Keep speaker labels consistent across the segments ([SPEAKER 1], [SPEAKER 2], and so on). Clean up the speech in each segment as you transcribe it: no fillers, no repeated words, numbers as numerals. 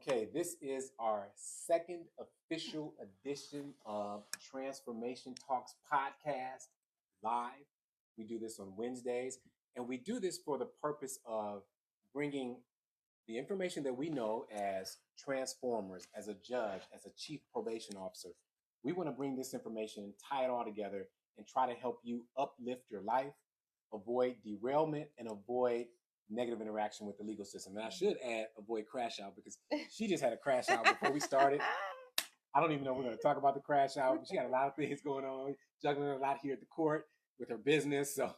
[SPEAKER 1] Okay, this is our second official edition of Transformation Talks podcast live. We do this on Wednesdays, and we do this for the purpose of bringing the information that we know as transformers, as a judge, as a chief probation officer. We want to bring this information, tie it all together, and try to help you uplift your life, avoid derailment, and avoid negative interaction with the legal system. And I should add avoid crash out, because she just had a crash out before we started. I don't even know if we're going to talk about the crash out, but she got a lot of things going on, juggling a lot here at the court with her business. So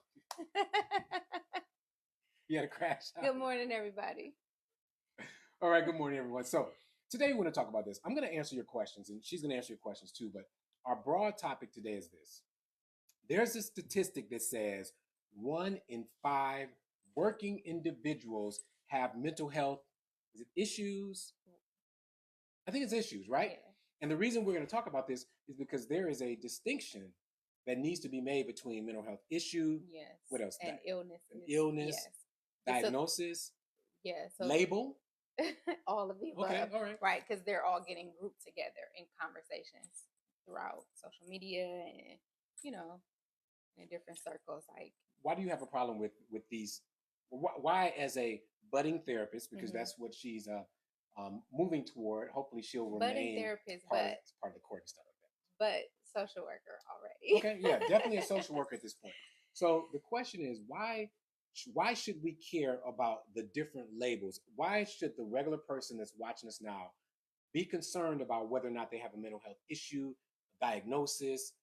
[SPEAKER 1] you had a crash out.
[SPEAKER 2] Good morning, everybody.
[SPEAKER 1] All right, good morning, everyone. So today we want to talk about this. I'm going to answer your questions, and she's going to answer your questions too. But our broad topic today is this. There's a statistic that says 1 in 5 working individuals have mental health issues. I think it's issues, right?
[SPEAKER 2] Yeah.
[SPEAKER 1] And the reason we're going to talk about this is because there is a distinction that needs to be made between mental health issue.
[SPEAKER 2] Yes.
[SPEAKER 1] What else?
[SPEAKER 2] And illness.
[SPEAKER 1] Illness.
[SPEAKER 2] Yes.
[SPEAKER 1] Diagnosis.
[SPEAKER 2] So
[SPEAKER 1] label.
[SPEAKER 2] all of the above.
[SPEAKER 1] Okay, all right.
[SPEAKER 2] Right, because they're all getting grouped together in conversations throughout social media and, in different circles. Like,
[SPEAKER 1] why do you have a problem with these? Why, as a budding therapist, because that's what she's moving toward. Hopefully, she'll remain
[SPEAKER 2] budding therapist,
[SPEAKER 1] part of the court and stuff like that.
[SPEAKER 2] But social worker already.
[SPEAKER 1] Okay, yeah, definitely a social worker at this point. So the question is, why should we care about the different labels? Why should the regular person that's watching us now be concerned about whether or not they have a mental health issue, diagnosis,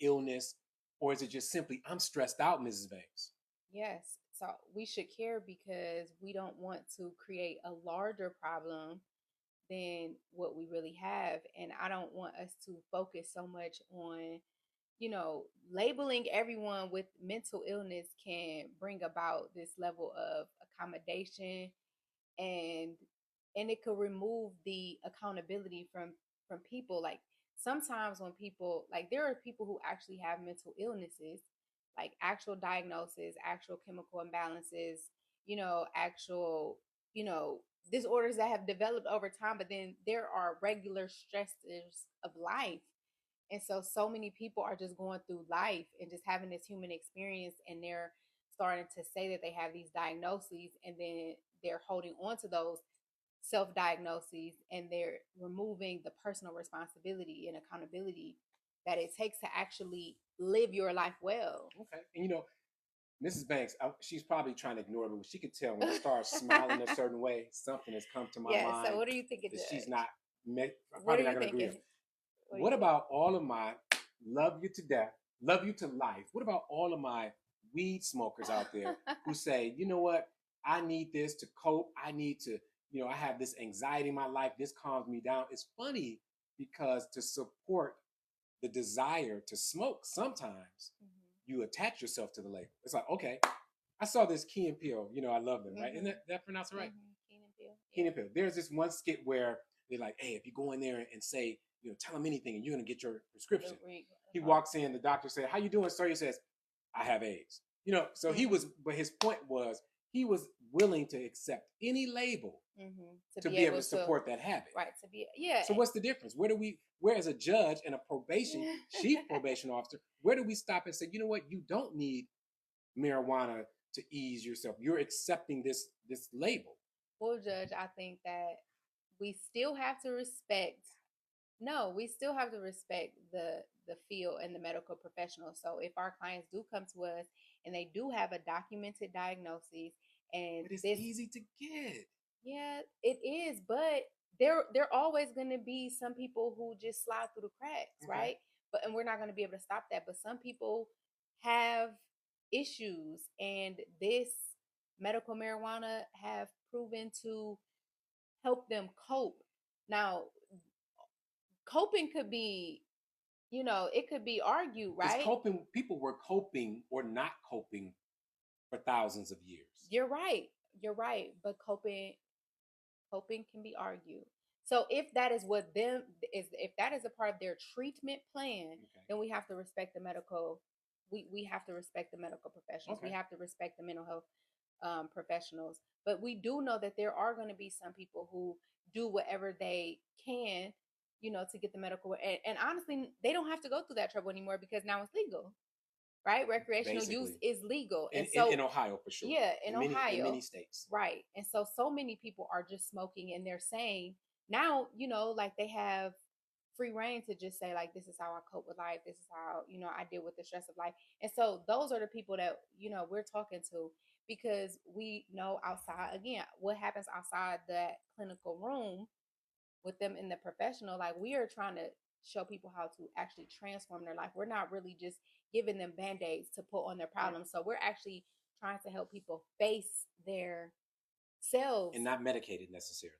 [SPEAKER 1] illness, or is it just simply, I'm stressed out, Mrs. Banks?
[SPEAKER 2] Yes. So we should care because we don't want to create a larger problem than what we really have. And I don't want us to focus so much on, labeling everyone with mental illness can bring about this level of accommodation, and it could remove the accountability from people. Like, sometimes when people, like, there are people who actually have mental illnesses, like actual diagnosis, actual chemical imbalances, actual, disorders that have developed over time, but then there are regular stressors of life. And so many people are just going through life and just having this human experience, and they're starting to say that they have these diagnoses, and then they're holding on to those self-diagnoses, and they're removing the personal responsibility and accountability that it takes to actually live your life well.
[SPEAKER 1] Okay. And Mrs. Banks, she's probably trying to ignore it, but she could tell when I start smiling a certain way, something has come to my mind.
[SPEAKER 2] So what are you thinking?
[SPEAKER 1] That she's not
[SPEAKER 2] probably not going to agree with.
[SPEAKER 1] What about all of my love you to death, love you to life? What about all of my weed smokers out there who say, you know what, I need this to cope. I need to, I have this anxiety in my life. This calms me down. It's funny because to support the desire to smoke, sometimes you attach yourself to the label. It's like, okay, I saw this Key and Peele. I love them, right? Isn't that pronounced right?
[SPEAKER 2] Key and Peele.
[SPEAKER 1] Key and Peele. There's this one skit where they're like, hey, if you go in there and say, tell him anything and you're going to get your prescription. He walks in, the doctor said, how you doing, sir? He says, I have AIDS. So he was, but his point was, he was willing to accept any label to be able to support that habit.
[SPEAKER 2] Right. To be, yeah.
[SPEAKER 1] So what's the difference? Where as a judge and a chief probation officer, where do we stop and say, you know what, you don't need marijuana to ease yourself. You're accepting this label.
[SPEAKER 2] Well, Judge, I think that we still have to respect the field and the medical professionals. So if our clients do come to us and they do have a documented diagnosis, and
[SPEAKER 1] but it's easy to get.
[SPEAKER 2] Yeah, it is, but there always going to be some people who just slide through the cracks, right? And we're not going to be able to stop that. But some people have issues, and this medical marijuana have proven to help them cope. Now, coping could be, it could be argued, right?
[SPEAKER 1] People were coping or not coping for thousands of years.
[SPEAKER 2] You're right. But coping can be argued. So if that is if that is a part of their treatment plan, then we have to respect the medical. We have to respect the medical professionals. We have to respect the mental health professionals. But we do know that there are going to be some people who do whatever they can, to get the medical. And honestly, they don't have to go through that trouble anymore because now it's legal, right? Recreational use
[SPEAKER 1] Basically,
[SPEAKER 2] is legal.
[SPEAKER 1] in,
[SPEAKER 2] And so,
[SPEAKER 1] in Ohio for sure.
[SPEAKER 2] yeah, in
[SPEAKER 1] in many
[SPEAKER 2] Ohio,
[SPEAKER 1] states.
[SPEAKER 2] right? And so many people are just smoking, and they're saying now, like they have free reign to just say like, this is how I cope with life, this is how I deal with the stress of life. And so those are the people that we're talking to, because we know outside, again, what happens outside that clinical room with them in the professional, like we are trying to show people how to actually transform their life. We're not really just giving them band-aids to put on their problems. So we're actually trying to help people face their selves,
[SPEAKER 1] and not medicated necessarily.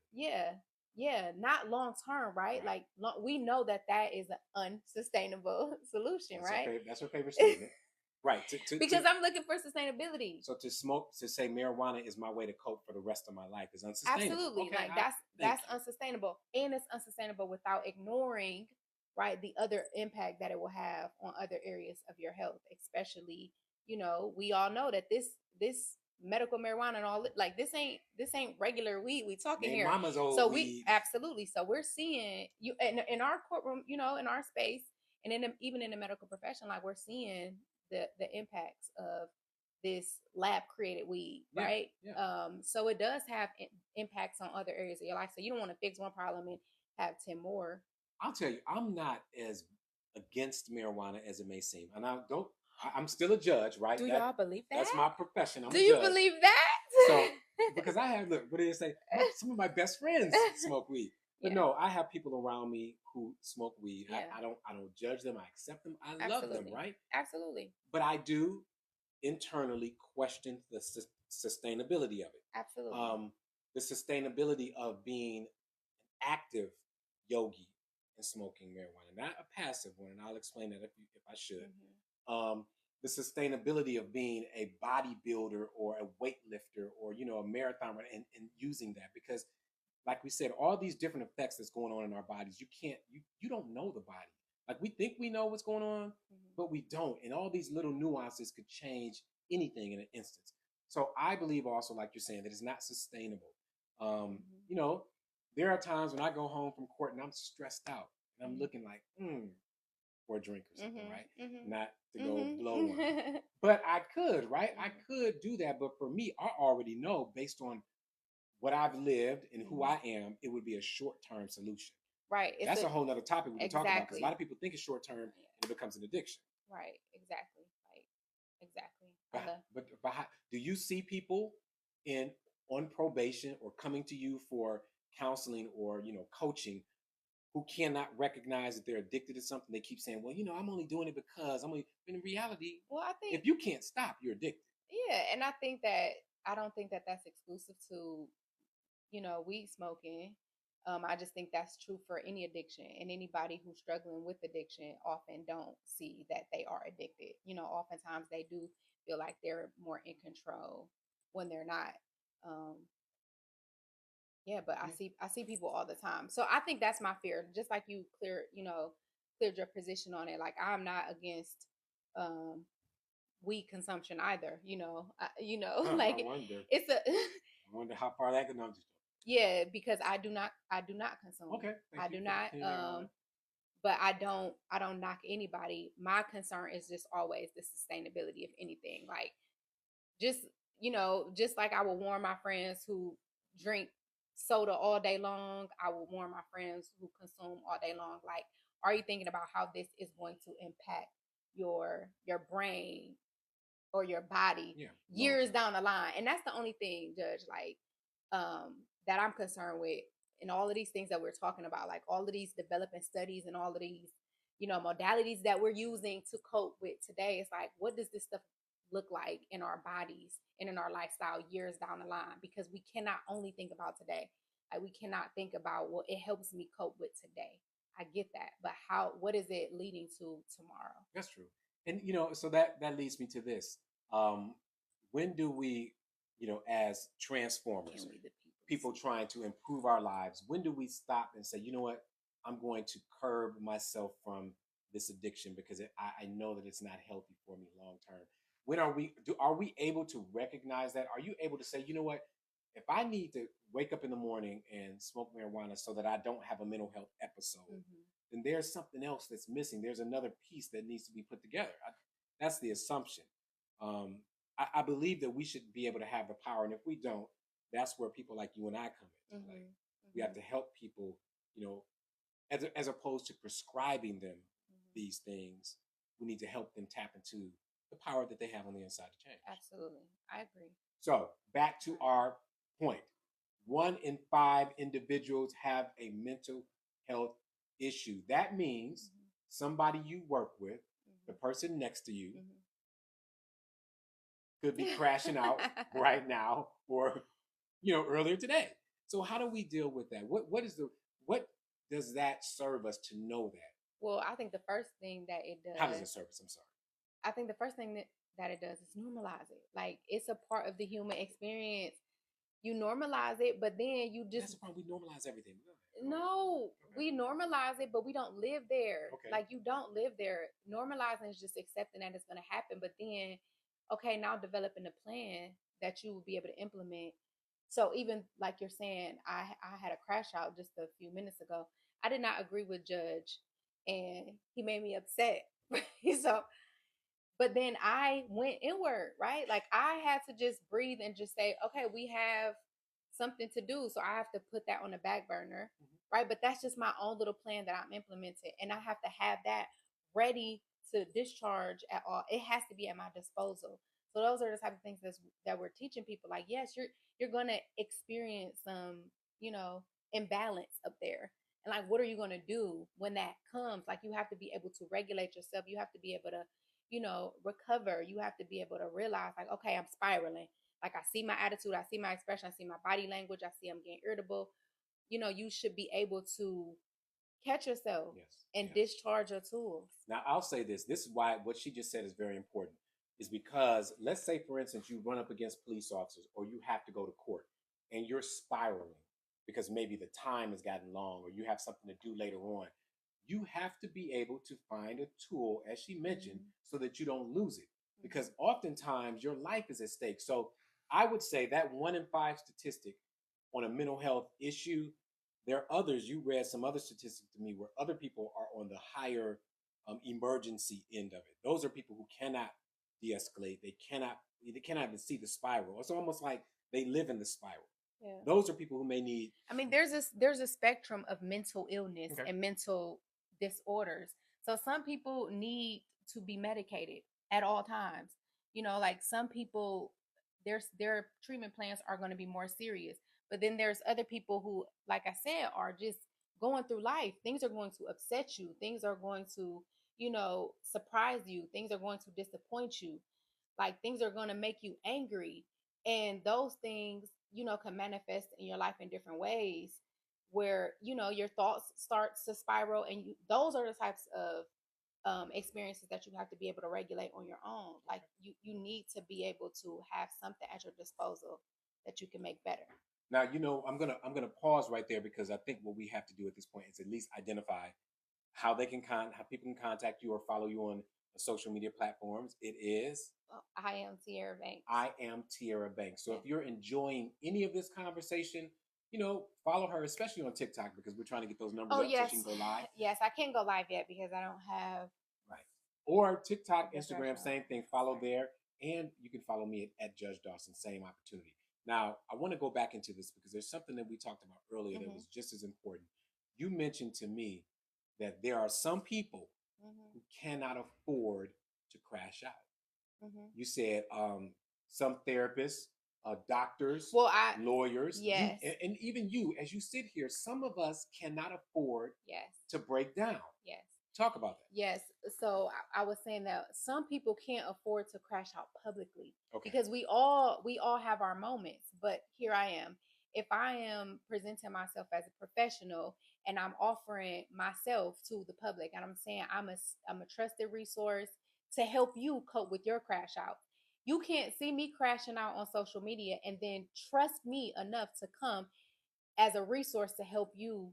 [SPEAKER 2] yeah, not long term, right? Like we know that is an unsustainable solution, right?
[SPEAKER 1] That's her favorite statement. Right.
[SPEAKER 2] Because I'm looking for sustainability.
[SPEAKER 1] So to say marijuana is my way to cope for the rest of my life is unsustainable.
[SPEAKER 2] Absolutely.
[SPEAKER 1] Okay,
[SPEAKER 2] Like that's unsustainable. And it's unsustainable without ignoring, right, the other impact that it will have on other areas of your health, especially, we all know that this medical marijuana and all, like this ain't regular weed we talking here.
[SPEAKER 1] Mama's old
[SPEAKER 2] So
[SPEAKER 1] weed.
[SPEAKER 2] Absolutely. So we're seeing you in our courtroom, in our space, and even in the medical profession, like we're seeing the impacts of this lab created weed, right?
[SPEAKER 1] Yeah.
[SPEAKER 2] So it does have impacts on other areas of your life. So you don't want to fix one problem and have 10 more.
[SPEAKER 1] I'll tell you, I'm not as against marijuana as it may seem, and I'm still a judge, right?
[SPEAKER 2] Do y'all believe that?
[SPEAKER 1] That's my profession.
[SPEAKER 2] Do you believe that?
[SPEAKER 1] So because I have, look, what do you say? Some of my best friends smoke weed. But no, I have people around me who smoke weed.
[SPEAKER 2] Yeah.
[SPEAKER 1] I don't judge them. I accept them. I
[SPEAKER 2] Absolutely.
[SPEAKER 1] love them, right?
[SPEAKER 2] Absolutely.
[SPEAKER 1] But I do internally question the sustainability of it.
[SPEAKER 2] Absolutely.
[SPEAKER 1] The sustainability of being an active yogi and smoking marijuana, not a passive one, and I'll explain that if I should. Mm-hmm. The sustainability of being a bodybuilder or a weightlifter or a marathon runner and using that, because like we said, all these different effects that's going on in our bodies, you don't know the body. Like we think we know what's going on, but we don't. And all these little nuances could change anything in an instance. So I believe also, like you're saying, that it's not sustainable. There are times when I go home from court and I'm stressed out and I'm looking like, for a drink or something, right? Not to go blow one. But I could, right? I could do that. But for me, I already know based on what I've lived and who I am, it would be a short-term solution.
[SPEAKER 2] Right.
[SPEAKER 1] That's a whole nother topic we can talk about, because a lot of people think it's short-term and it becomes an addiction.
[SPEAKER 2] Right. Exactly. Like, exactly.
[SPEAKER 1] But how, do you see people on probation or coming to you for counseling or coaching who cannot recognize that they're addicted to something? They keep saying, well, I'm only doing it because in reality,
[SPEAKER 2] well, I think
[SPEAKER 1] if you can't stop, you're addicted.
[SPEAKER 2] Yeah, and I don't think that that's exclusive to weed smoking. I just think that's true for any addiction, and anybody who's struggling with addiction often don't see that they are addicted. Oftentimes they do feel like they're more in control when they're not. But I see people all the time. So I think that's my fear. Just like you cleared your position on it. Like I'm not against weed consumption either. Like
[SPEAKER 1] I wonder.
[SPEAKER 2] It's a.
[SPEAKER 1] I wonder how far that can go.
[SPEAKER 2] Yeah, because I do not consume.
[SPEAKER 1] Okay.
[SPEAKER 2] I do not. But I don't knock anybody. My concern is just always the sustainability of anything. Like just like I will warn my friends who drink soda all day long, I will warn my friends who consume all day long. Like, are you thinking about how this is going to impact your brain or your body years down the line? And that's the only thing, Judge, like that I'm concerned with. And all of these things that we're talking about, like all of these developing studies and all of these, modalities that we're using to cope with today, it's like, what does this stuff look like in our bodies and in our lifestyle years down the line? Because we cannot only think about today. Like we cannot think about, well, it helps me cope with today. I get that, but what is it leading to tomorrow?
[SPEAKER 1] That's true. And so that leads me to this. When do we, as transformers, people trying to improve our lives, when do we stop and say, you know what, I'm going to curb myself from this addiction because I know that it's not healthy for me long term? When are we able to recognize that? Are you able to say, you know what, if I need to wake up in the morning and smoke marijuana so that I don't have a mental health episode, then there's something else that's missing. There's another piece that needs to be put together. That's the assumption. I believe that we should be able to have the power, and if we don't, that's where people like you and I come into play. We have to help people, you know, as opposed to prescribing them these things. We need to help them tap into the power that they have on the inside to change.
[SPEAKER 2] Absolutely, I agree.
[SPEAKER 1] So back to our point: 1 in 5 individuals have a mental health issue. That means somebody you work with, the person next to you, could be crashing out right now, or earlier today. So how do we deal with that? What does that serve us to know that?
[SPEAKER 2] Well, I think the first thing that it does.
[SPEAKER 1] How does it serve us? I'm sorry.
[SPEAKER 2] I think the first thing that it does is normalize it. Like, it's a part of the human experience. You normalize it, but then you just.
[SPEAKER 1] That's the problem. We normalize everything.
[SPEAKER 2] No,
[SPEAKER 1] okay.
[SPEAKER 2] We normalize it, but we don't live there.
[SPEAKER 1] Okay.
[SPEAKER 2] Like, you don't live there. Normalizing is just accepting that it's going to happen, but then, okay, now developing a plan that you will be able to implement. So even like you're saying, I had a crash out just a few minutes ago. I did not agree with Judge, and he made me upset. So, but then I went inward, right? Like, I had to just breathe and just say, okay, we have something to do. So I have to put that on the back burner, right? But that's just my own little plan that I'm implementing. And I have to have that ready to discharge at all. It has to be at my disposal. So those are the type of things that we're teaching people. Like, yes, you're gonna experience some, imbalance up there. And like, what are you gonna do when that comes? Like, you have to be able to regulate yourself. You have to be able to, recover. You have to be able to realize, like, okay, I'm spiraling. Like, I see my attitude, I see my expression, I see my body language, I see I'm getting irritable. You should be able to catch yourself and discharge your tools.
[SPEAKER 1] Now, I'll say this. This is why what she just said is very important. Is because, let's say, for instance, you run up against police officers or you have to go to court and you're spiraling because maybe the time has gotten long or you have something to do later on. You have to be able to find a tool, as she mentioned, so that you don't lose it. Because oftentimes your life is at stake. So I would say that 1 in 5 statistic on a mental health issue, there are others. You read some other statistics to me where other people are on the higher emergency end of it. Those are people who cannot de-escalate. They cannot even see the spiral. It's almost like they live in the spiral. Yeah. Those are people who may need.
[SPEAKER 2] I mean, there's a spectrum of mental illness and mental disorders. So some people need to be medicated at all times. Like, some people, their treatment plans are going to be more serious. But then there's other people who, like I said, are just going through life. Things are going to upset you. Things are going to, surprise you. Things are going to disappoint you. Like, things are going to make you angry. And those things, can manifest in your life in different ways where, your thoughts start to spiral. And those are the types of experiences that you have to be able to regulate on your own. Like, you need to be able to have something at your disposal that you can make better.
[SPEAKER 1] Now, I'm gonna pause right there because I think what we have to do at this point is at least identify how they can how people can contact you or follow you on social media platforms. It is
[SPEAKER 2] I am Tierra Banks.
[SPEAKER 1] I am Tierra Banks. So if you're enjoying any of this conversation, follow her, especially on TikTok, because we're trying to get those numbers up so she can go live.
[SPEAKER 2] Yes, I can't go live yet because I don't have.
[SPEAKER 1] Right. Or TikTok, Instagram, same thing. Follow there. And you can follow me at Judge Dawson, same opportunity. Now, I want to go back into this because there's something that we talked about earlier that was just as important. You mentioned to me that there are some people who cannot afford to crash out. You said some therapists, doctors, lawyers,
[SPEAKER 2] yes,
[SPEAKER 1] and even you, as you sit here, some of us cannot afford to break down.
[SPEAKER 2] Yes.
[SPEAKER 1] Talk about that.
[SPEAKER 2] Yes. So I was saying that some people can't afford to crash out publicly because we all have our moments. But here I am. If I am presenting myself as a professional and I'm offering myself to the public and I'm saying I'm a trusted resource to help you cope with your crash out. You can't see me crashing out on social media and then trust me enough to come as a resource to help you,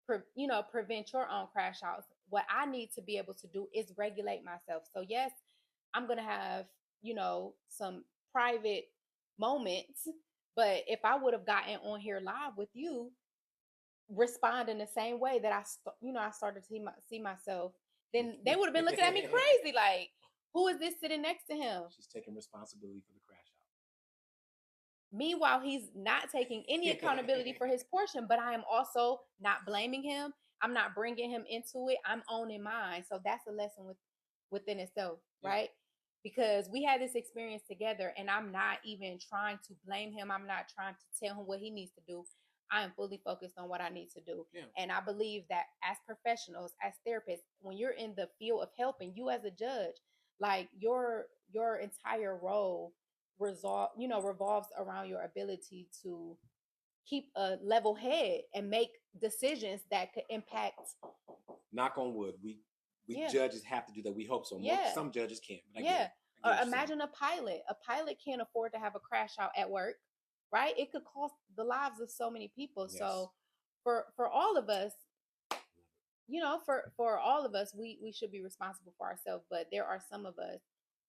[SPEAKER 2] prevent your own crash outs. What I need to be able to do is regulate myself. So yes, I'm going to have, some private moments, But if I would have gotten on here live with you, respond in the same way that I started to see myself, then they would have been looking at me crazy, like, who is this sitting next to him?
[SPEAKER 1] She's taking responsibility for the crash out.
[SPEAKER 2] Meanwhile, he's not taking any accountability for his portion, but I am also not blaming him. I'm not bringing him into it. I'm owning mine. So that's a lesson within itself, right? Because we had this experience together, and I'm not even trying to blame him. I'm not trying to tell him what he needs to do. I am fully focused on what I need to do.
[SPEAKER 1] Yeah.
[SPEAKER 2] And I believe that as professionals, as therapists, when you're in the field of helping, you as a judge, like your entire role revolves around your ability to keep a level head and make decisions that could impact.
[SPEAKER 1] Knock on wood, we judges have to do that. We hope so. Some judges can't. But
[SPEAKER 2] Or imagine a pilot. A pilot can't afford to have a crash out at work, right? It could cost the lives of so many people. Yes. So for all of us, for all of us, we should be responsible for ourselves. But there are some of us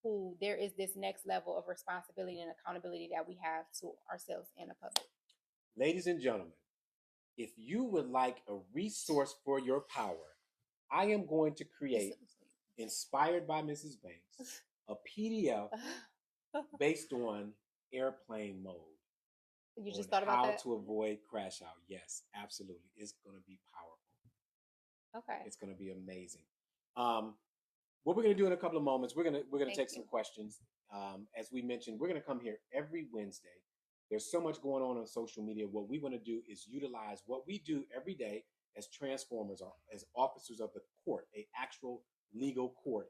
[SPEAKER 2] who there is this next level of responsibility and accountability that we have to ourselves and the public.
[SPEAKER 1] Ladies and gentlemen, if you would like a resource for your power, I am going to create, inspired by Mrs. Banks, a PDF based on airplane mode.
[SPEAKER 2] You just thought about that?
[SPEAKER 1] How to avoid crash out. Yes, absolutely. It's going to be powerful.
[SPEAKER 2] Okay.
[SPEAKER 1] It's going to be amazing. What we're going to do in a couple of moments, we're going to take some questions. As we mentioned, we're going to come here every Wednesday. There's so much going on social media. What we want to do is utilize what we do every day as transformers, or as officers of the court, a actual legal court,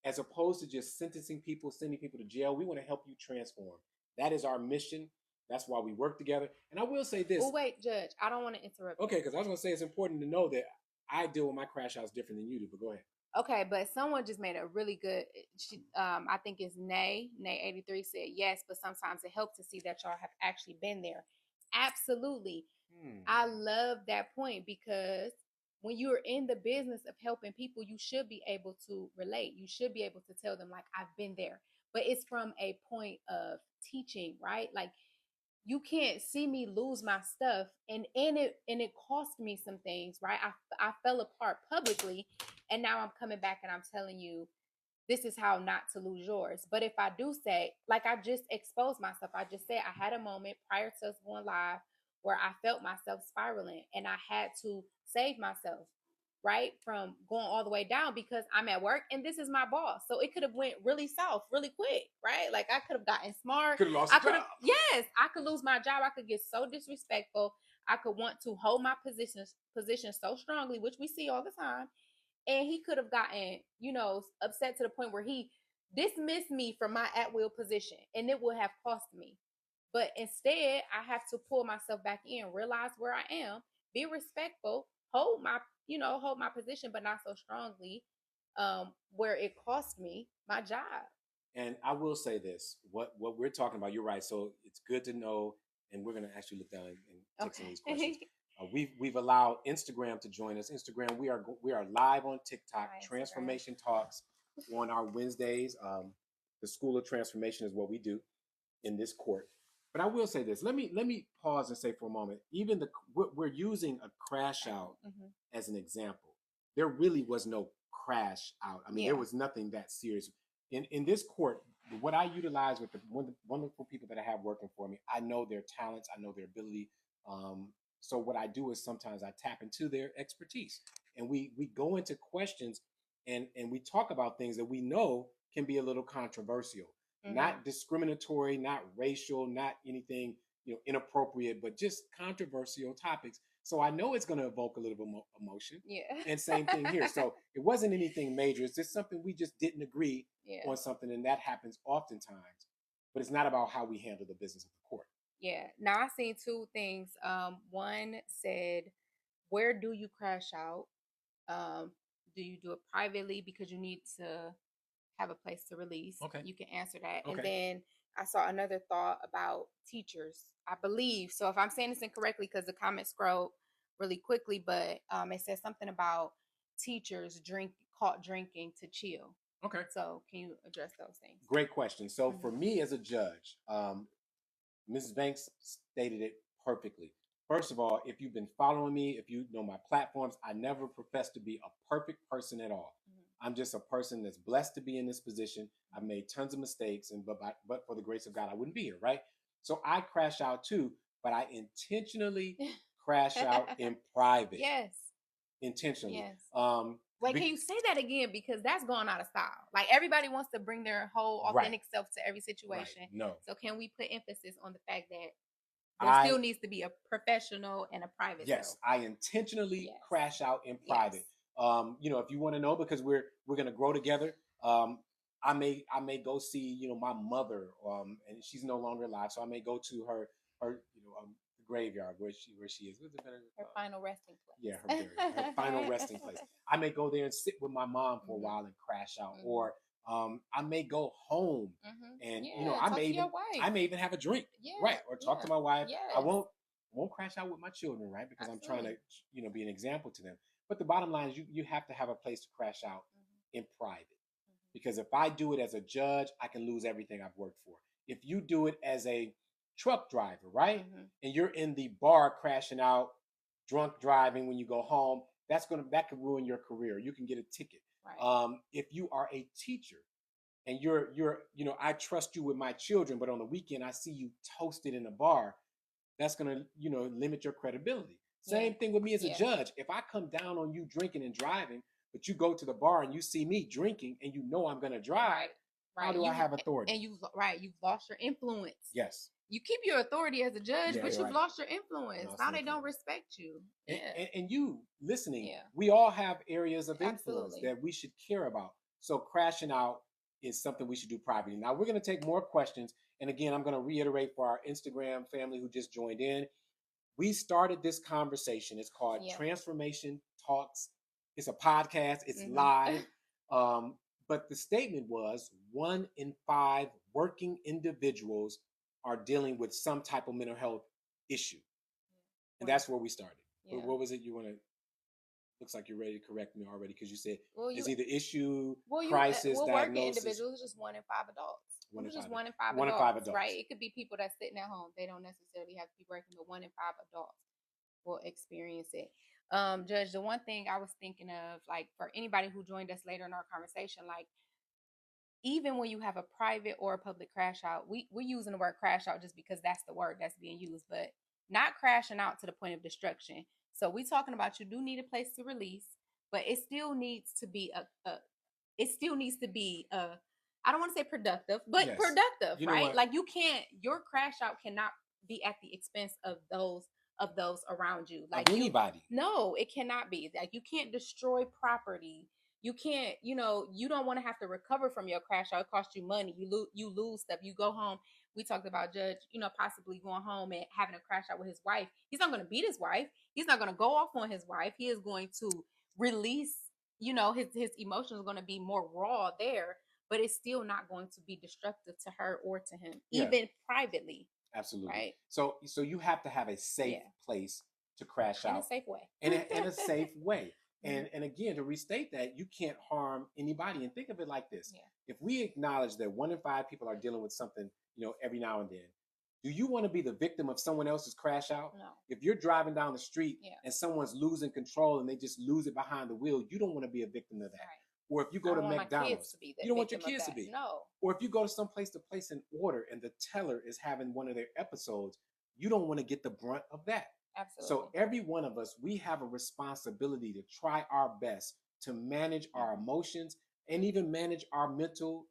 [SPEAKER 1] as opposed to just sentencing people, sending people to jail. We want to help you transform. That is our mission. That's why we work together. And I will say this.
[SPEAKER 2] Oh, wait, Judge, I don't want to interrupt.
[SPEAKER 1] Okay, because I was going to say it's important to know that I deal with my crash outs different than you do, but go ahead.
[SPEAKER 2] Okay, but someone just made a really good, I think it's Nay 83 said, yes, but sometimes it helps to see that y'all have actually been there. Absolutely. I love that point, because when you're in the business of helping people, you should be able to relate. You should be able to tell them, like, I've been there. But it's from a point of teaching, right? Like, you can't see me lose my stuff, and it cost me some things, right? I fell apart publicly, and now I'm coming back and I'm telling you, this is how not to lose yours. But if I do say, like, I just exposed myself, I just said I had a moment prior to us going live where I felt myself spiraling, and I had to save myself, right, from going all the way down, because I'm at work and this is my boss. So it could have went really south really quick, right? Like, I could have gotten smart.
[SPEAKER 1] Could have lost your job.
[SPEAKER 2] Yes, I could lose my job. I could get so disrespectful. I could want to hold my position so strongly, which we see all the time. And he could have gotten, upset to the point where he dismissed me from my at-will position, and it would have cost me. But instead, I have to pull myself back in, realize where I am, be respectful, hold my position, but not so strongly, where it cost me my job.
[SPEAKER 1] And I will say this, what we're talking about, you're right. So it's good to know, and we're going to actually look down and take some of these questions. We've allowed Instagram to join us. Instagram, we are live on TikTok. Transformation Talks on our Wednesdays. The School of Transformation is what we do in this court. But I will say this. Let me pause and say for a moment. Even we're using a crash out as an example. There really was no crash out. I mean, there was nothing that serious. In this court, what I utilize with the wonderful people that I have working for me, I know their talents, I know their ability. So what I do is sometimes I tap into their expertise, and we go into questions and we talk about things that we know can be a little controversial, not discriminatory, not racial, not anything inappropriate, but just controversial topics. So I know it's going to evoke a little bit more emotion.
[SPEAKER 2] Yeah.
[SPEAKER 1] And same thing here. So it wasn't anything major. It's just something we just didn't agree on something, and that happens oftentimes. But it's not about how we handle the business of the court.
[SPEAKER 2] Yeah. Now I seen two things. One said, where do you crash out? Do you do it privately because you need to have a place to release?
[SPEAKER 1] Okay.
[SPEAKER 2] You can answer that.
[SPEAKER 1] Okay.
[SPEAKER 2] And then I saw another thought about teachers, I believe. So if I'm saying this incorrectly, because the comment scrolled really quickly, but it says something about teachers caught drinking to chill.
[SPEAKER 1] Okay.
[SPEAKER 2] So can you address those things?
[SPEAKER 1] Great question. So for me as a judge, Mrs. Banks stated it perfectly. First of all, if you've been following me, if you know my platforms, I never profess to be a perfect person at all. I'm just a person that's blessed to be in this position. I've made tons of mistakes, and but for the grace of God, I wouldn't be here, right? So I crash out too, but I intentionally crash out in private.
[SPEAKER 2] Yes.
[SPEAKER 1] Intentionally.
[SPEAKER 2] Yes. Wait, can you say that again? Because that's going out of style. Like everybody wants to bring their whole authentic self to every situation.
[SPEAKER 1] Right. No.
[SPEAKER 2] So can we put emphasis on the fact that there still needs to be a professional and a private self?
[SPEAKER 1] Yes, I intentionally crash out in private. You know, if you want to know, because we're gonna grow together. I may go see, you know, my mother, and she's no longer alive, so I may go to her graveyard where she is. What's it better?
[SPEAKER 2] Her final resting place.
[SPEAKER 1] Yeah, her final resting place. I may go there and sit with my mom for a while and crash out, or I may go home and you know, I may even have a drink, right, or talk to my wife. I won't crash out with my children, right, because I'm trying to, you know, be an example to them. But the bottom line is you have to have a place to crash out in private, because if I do it as a judge, I can lose everything I've worked for. If you do it as a truck driver, right, and you're in the bar crashing out, drunk driving when you go home, that could ruin your career. You can get a ticket. Right. If you are a teacher and you're you know, I trust you with my children, but on the weekend I see you toasted in a bar, that's gonna, you know, limit your credibility. Same thing with me as a judge. If I come down on you drinking and driving, but you go to the bar and you see me drinking and you know I'm gonna drive, how do I have authority?
[SPEAKER 2] And you've lost your influence.
[SPEAKER 1] Yes.
[SPEAKER 2] You keep your authority as a judge, but you've lost your influence. Now they don't respect you.
[SPEAKER 1] And you listening, we all have areas of influence that we should care about. So crashing out is something we should do privately. Now we're going to take more questions. And again, I'm going to reiterate for our Instagram family who just joined in. We started this conversation. It's called Transformation Talks. It's a podcast. It's live. But the statement was 1 in 5 working individuals are dealing with some type of mental health issue. And that's where we started. What was it you want to... Looks like you're ready to correct me already, because you said it's either issue, crisis, diagnosis.
[SPEAKER 2] Working individuals, just 1 in 5 adults. Just 1 in 5 adults, right? It could be people that's sitting at home. They don't necessarily have to be working, but 1 in 5 adults will experience it. Judge, the one thing I was thinking of, like for anybody who joined us later in our conversation, like even when you have a private or a public crash out, we're using the word crash out just because that's the word that's being used, but not crashing out to the point of destruction. So we're talking about you do need a place to release, but it still needs to be I don't want to say productive, but productive, you know, right? Like your crash out cannot be at the expense of those around you. Like
[SPEAKER 1] anybody.
[SPEAKER 2] No, it cannot be. Like you can't destroy property. You can't, you know, you don't want to have to recover from your crash out. It costs you money. You lose stuff. You go home. We talked about Judge, you know, possibly going home and having a crash out with his wife. He's not going to beat his wife. He's not going to go off on his wife. He is going to release, you know, his emotions are going to be more raw there, but it's still not going to be destructive to her or to him, even privately.
[SPEAKER 1] Absolutely. Right. So you have to have a safe place to crash out.
[SPEAKER 2] In a safe way.
[SPEAKER 1] In a safe way. And again, to restate that, you can't harm anybody. And think of it like this. If we acknowledge that 1 in 5 people are dealing with something, you know, every now and then, do you want to be the victim of someone else's crash out?
[SPEAKER 2] No.
[SPEAKER 1] If you're driving down the street and someone's losing control and they just lose it behind the wheel, you don't want to be a victim of that. Right. Or if you go to McDonald's, you don't want your kids to be.
[SPEAKER 2] No.
[SPEAKER 1] Or if you go to some place to place an order and the teller is having one of their episodes, you don't want to get the brunt of that.
[SPEAKER 2] Absolutely.
[SPEAKER 1] So every one of us, we have a responsibility to try our best to manage our emotions and even manage our mental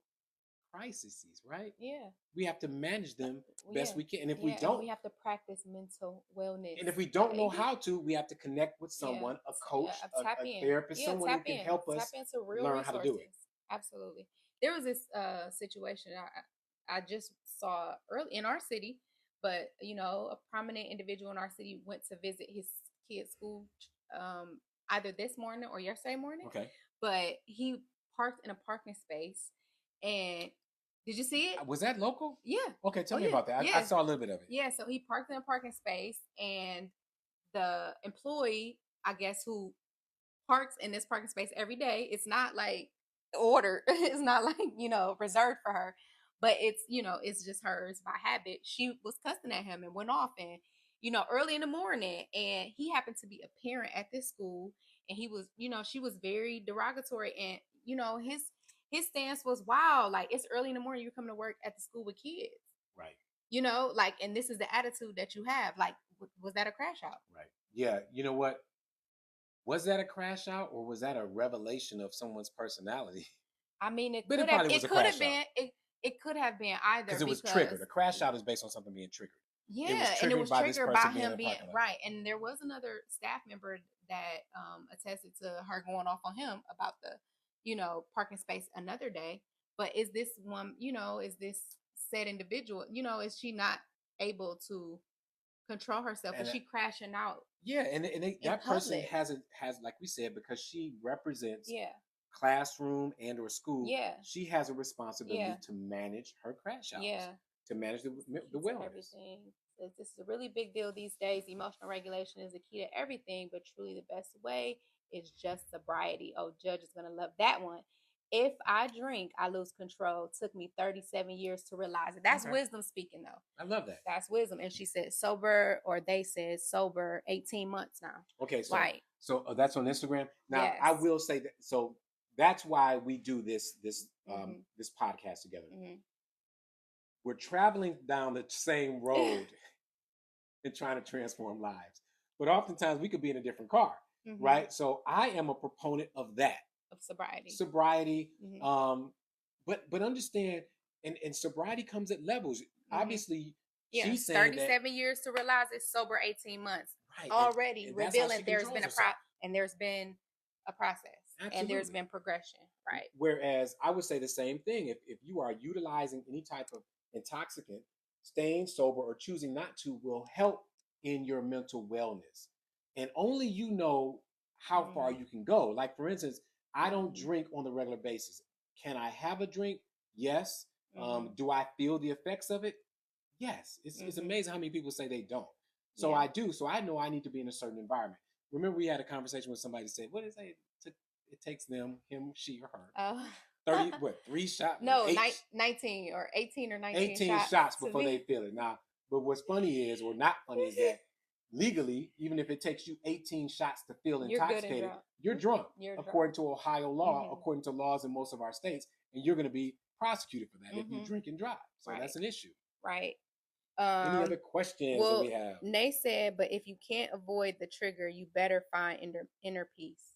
[SPEAKER 1] crises, right?
[SPEAKER 2] Yeah.
[SPEAKER 1] We have to manage them best we can. And if we don't,
[SPEAKER 2] we have to practice mental wellness.
[SPEAKER 1] And if we don't know how to, we have to connect with someone, a coach, a therapist, someone who can help us learn how to do it.
[SPEAKER 2] Absolutely. There was this situation I just saw early in our city, but you know, a prominent individual in our city went to visit his kid's school either this morning or yesterday morning.
[SPEAKER 1] Okay.
[SPEAKER 2] But he parked in a parking space, and did you see it?
[SPEAKER 1] Was that local?
[SPEAKER 2] Yeah.
[SPEAKER 1] Okay, tell me about that. I saw a little bit of it.
[SPEAKER 2] Yeah, so he parked in a parking space, and the employee, I guess, who parks in this parking space every day, it's not like ordered. It's not like, you know, reserved for her. but it's, it's just hers by habit. She was cussing at him and went off, and early in the morning, and he happened to be a parent at this school, and he was, she was very derogatory, and his stance was, wow, like, it's early in the morning, you're coming to work at the school with kids,
[SPEAKER 1] Right.
[SPEAKER 2] like, and this is the attitude that you have. Like, was that a crash out?
[SPEAKER 1] Right. Yeah. You know what? Was that a crash out, or was that a revelation of someone's personality?
[SPEAKER 2] I mean,
[SPEAKER 1] But it probably was a crash out.
[SPEAKER 2] It could have been either,
[SPEAKER 1] because it was triggered. A crash out is based on something being triggered.
[SPEAKER 2] Yeah, and it was triggered by him being right. And there was another staff member that attested to her going off on him about the, parking space another day. But is this one, is this said individual, is she not able to control herself? Is she crashing out?
[SPEAKER 1] Yeah, and that person has, like we said, because she represents classroom and or school.
[SPEAKER 2] Yeah,
[SPEAKER 1] she has a responsibility to manage her crash outs.
[SPEAKER 2] Yeah,
[SPEAKER 1] to manage the wellness.
[SPEAKER 2] Everything. This is a really big deal these days. Emotional regulation is the key to everything, but truly the best way is just sobriety. Oh, Judge is going to love that one. If I drink, I lose control. Took me 37 years to realize it. That's wisdom speaking, though.
[SPEAKER 1] I love that.
[SPEAKER 2] That's wisdom. And she said sober, or they said sober, 18 months now.
[SPEAKER 1] Okay, so that's on Instagram. Now, yes. I will say that. So that's why we do this this podcast together. Mm-hmm. We're traveling down the same road and trying to transform lives. But oftentimes we could be in a different car, right? So I am a proponent of that.
[SPEAKER 2] Of sobriety.
[SPEAKER 1] Sobriety. But understand, and sobriety comes at levels. Obviously, she's saying
[SPEAKER 2] 37 years to realize it's sober, 18 months. Right. Already and revealing there's been there's been a process. Absolutely. And there's been progression, right?
[SPEAKER 1] Whereas I would say the same thing. If you are utilizing any type of intoxicant, staying sober or choosing not to will help in your mental wellness. And only you know how far you can go. Like, for instance, I don't drink on the regular basis. Can I have a drink? Yes. Do I feel the effects of it? Yes. It's amazing how many people say they don't. So I do. So I know I need to be in a certain environment. Remember, we had a conversation with somebody that said, what is it? It takes them, him, she, or her. 30, 3 shots?
[SPEAKER 2] No, 19 or 18 or 19
[SPEAKER 1] 18 shots before they feel it. Now, but what's funny is, or not funny, is that legally, even if it takes you 18 shots to feel intoxicated, you're drunk. According to Ohio law, according to laws in most of our states, and you're going to be prosecuted for that if you drink and drive. So that's an issue.
[SPEAKER 2] Right.
[SPEAKER 1] Any other questions that we have?
[SPEAKER 2] Nay said, but if you can't avoid the trigger, you better find inner peace.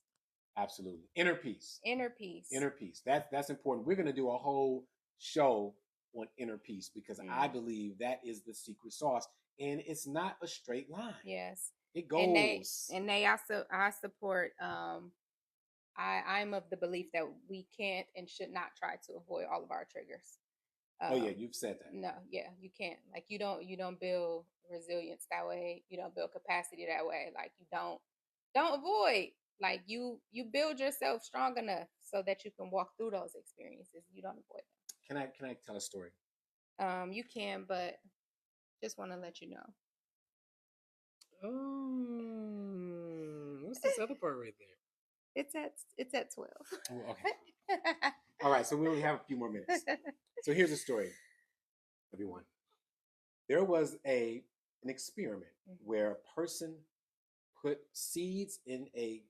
[SPEAKER 1] Absolutely. Inner peace.
[SPEAKER 2] Inner peace.
[SPEAKER 1] Inner peace. That's important. We're going to do a whole show on inner peace because I believe that is the secret sauce. And it's not a straight line.
[SPEAKER 2] Yes.
[SPEAKER 1] It goes.
[SPEAKER 2] And they also, I support, I'm of the belief that we can't and should not try to avoid all of our triggers.
[SPEAKER 1] You've said that.
[SPEAKER 2] No, you can't. Like, you don't build resilience that way. You don't build capacity that way. Like, you don't avoid. Like, you build yourself strong enough so that you can walk through those experiences. You don't avoid them.
[SPEAKER 1] Can I tell a story?
[SPEAKER 2] You can, but just want to let you know.
[SPEAKER 1] What's this other part right there?
[SPEAKER 2] It's at 12.
[SPEAKER 1] Oh, okay. All right, so we only have a few more minutes. So here's a story, everyone. There was an experiment where a person put seeds in a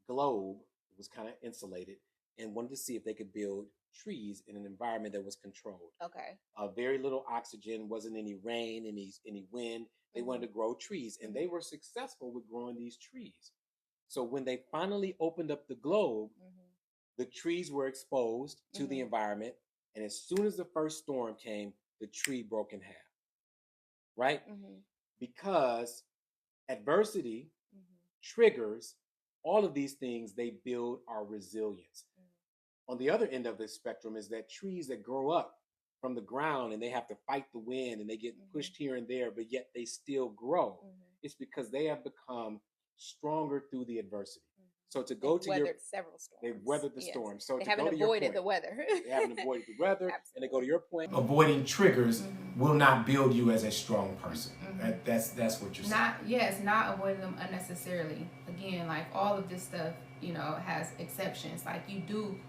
[SPEAKER 1] globe. It was kind of insulated, and wanted to see if they could build trees in an environment that was controlled.
[SPEAKER 2] Okay.
[SPEAKER 1] Very little oxygen, wasn't any rain, any wind. They wanted to grow trees, and they were successful with growing these trees. So when they finally opened up the globe, the trees were exposed to the environment, and as soon as the first storm came, the tree broke in half. Right? Because adversity triggers all of these things. They build our resilience. On the other end of the spectrum is that trees that grow up from the ground and they have to fight the wind and they get pushed here and there, but yet they still grow. It's because they have become stronger through the adversity. So to go to
[SPEAKER 2] weathered several storms.
[SPEAKER 1] They've weathered the storm. So
[SPEAKER 2] they
[SPEAKER 1] to
[SPEAKER 2] haven't
[SPEAKER 1] go to
[SPEAKER 2] avoided
[SPEAKER 1] your point,
[SPEAKER 2] the weather.
[SPEAKER 1] They haven't avoided the weather.
[SPEAKER 2] Absolutely.
[SPEAKER 1] And to go to your point, avoiding triggers will not build you as a strong person. That's what you're saying.
[SPEAKER 2] Not avoiding them unnecessarily. Again, like, all of this stuff, has exceptions. Like,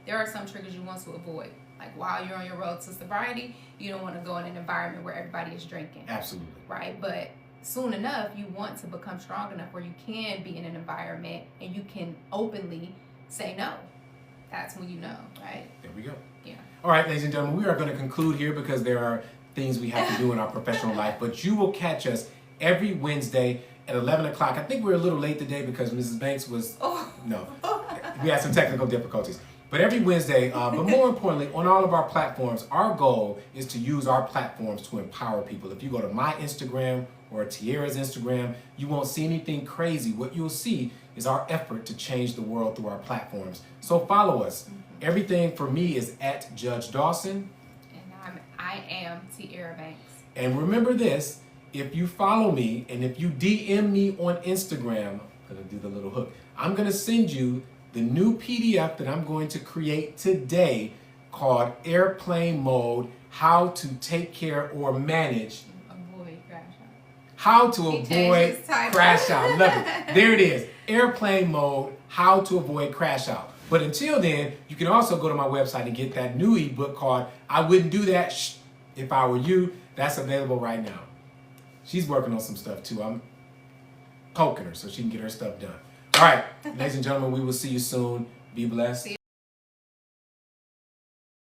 [SPEAKER 2] there are some triggers you want to avoid. Like while you're on your road to sobriety, you don't want to go in an environment where everybody is drinking.
[SPEAKER 1] Absolutely.
[SPEAKER 2] Right? But soon enough, you want to become strong enough where you can be in an environment and you can openly say no. That's when you know, right?
[SPEAKER 1] There we go.
[SPEAKER 2] Yeah.
[SPEAKER 1] All right, ladies and gentlemen, we are going to conclude here because there are things we have to do in our professional life. But you will catch us every Wednesday at 11 o'clock. I think we're a little late today because Mrs. Banks was... No, we had some technical difficulties. But every Wednesday, but more importantly, on all of our platforms, our goal is to use our platforms to empower people. If you go to my Instagram or Tierra's Instagram, you won't see anything crazy. What you'll see is our effort to change the world through our platforms. So follow us. Everything for me is at Judge Dawson.
[SPEAKER 2] And I am Tierra Banks.
[SPEAKER 1] And remember this, if you follow me and if you DM me on Instagram, I'm going to do the little hook, I'm going to send you the new PDF that I'm going to create today called Airplane Mode, How to Take Care or Manage.
[SPEAKER 2] Avoid crash out.
[SPEAKER 1] How to avoid crash out. Love it. There it is. Airplane Mode, How to Avoid Crash Out. But until then, you can also go to my website and get that new ebook called I Wouldn't Do That If I Were You. That's available right now. She's working on some stuff too. I'm poking her so she can get her stuff done. All right, ladies and gentlemen, we will see you soon. Be blessed.